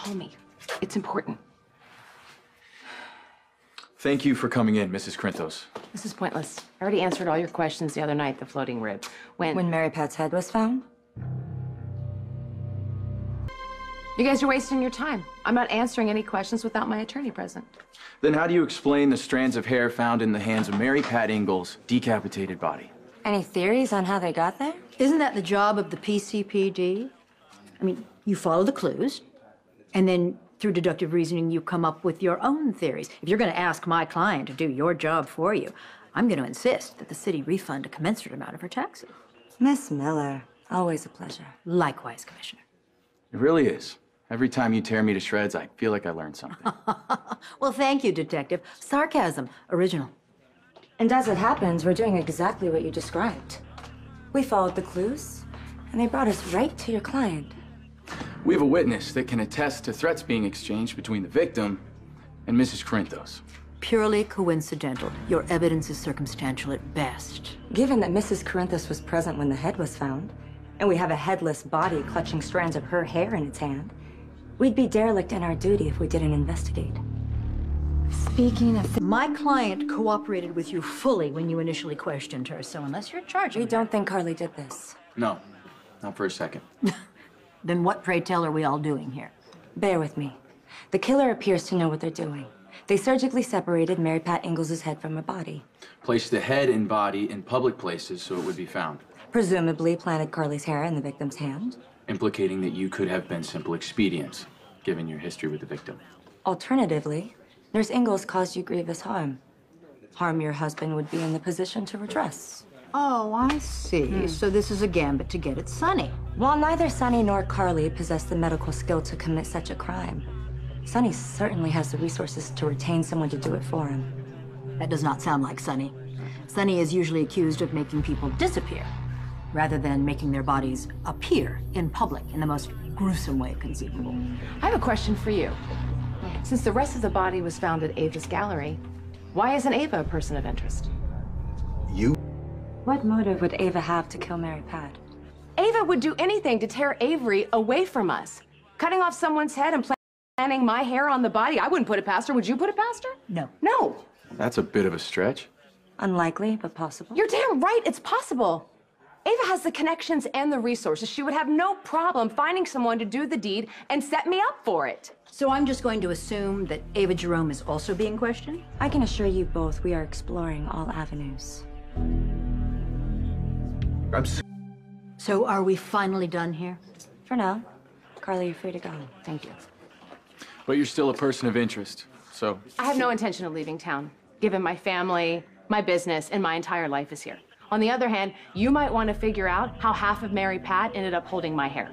call me. It's important. Thank you for coming in, Mrs. Corinthos. This is pointless. I already answered all your questions the other night, the floating rib. When Mary Pat's head was found? You guys are wasting your time. I'm not answering any questions without my attorney present. Then how do you explain the strands of hair found in the hands of Mary Pat Ingles' decapitated body? Any theories on how they got there? Isn't that the job of the PCPD? I mean, you follow the clues, and then through deductive reasoning, you come up with your own theories. If you're going to ask my client to do your job for you, I'm going to insist that the city refund a commensurate amount of her taxes. Miss Miller, always a pleasure. Likewise, Commissioner. It really is. Every time you tear me to shreds, I feel like I learned something. Well, thank you, Detective. Sarcasm, original. And as it happens, we're doing exactly what you described. We followed the clues, and they brought us right to your client. We have a witness that can attest to threats being exchanged between the victim and Mrs. Corinthos. Purely coincidental. Your evidence is circumstantial at best. Given that Mrs. Corinthos was present when the head was found, and we have a headless body clutching strands of her hair in its hand, we'd be derelict in our duty if we didn't investigate. Speaking of... My client cooperated with you fully when you initially questioned her, so unless you're charging We her... don't think Carly did this. No, not for a second. Then what, pray tell, are we all doing here? Bear with me. The killer appears to know what they're doing. They surgically separated Mary Pat Ingalls' head from her body. Placed the head and body in public places so it would be found. Presumably planted Carly's hair in the victim's hand. Implicating that you could have been simple expedients, given your history with the victim. Alternatively, Nurse Ingalls caused you grievous harm. Harm your husband would be in the position to redress. Oh, I see. So this is a gambit to get at Sonny. While neither Sonny nor Carly possess the medical skill to commit such a crime, Sonny certainly has the resources to retain someone to do it for him. That does not sound like Sonny. Sonny is usually accused of making people disappear, rather than making their bodies appear in public in the most gruesome way conceivable. I have a question for you. Since the rest of the body was found at Ava's gallery, why isn't Ava a person of interest? You? What motive would Ava have to kill Mary Pat? Ava would do anything to tear Avery away from us. Cutting off someone's head and planting my hair on the body, I wouldn't put it past her. Would you put it past her? No. No. That's a bit of a stretch. Unlikely, but possible. You're damn right, it's possible. Ava has the connections and the resources. She would have no problem finding someone to do the deed and set me up for it. So I'm just going to assume that Ava Jerome is also being questioned? I can assure you both we are exploring all avenues. So are we finally done here? For now, Carly, you're free to go. Thank you. But you're still a person of interest, so... I have no intention of leaving town, given my family, my business, and my entire life is here. On the other hand, you might want to figure out how half of Mary Pat ended up holding my hair.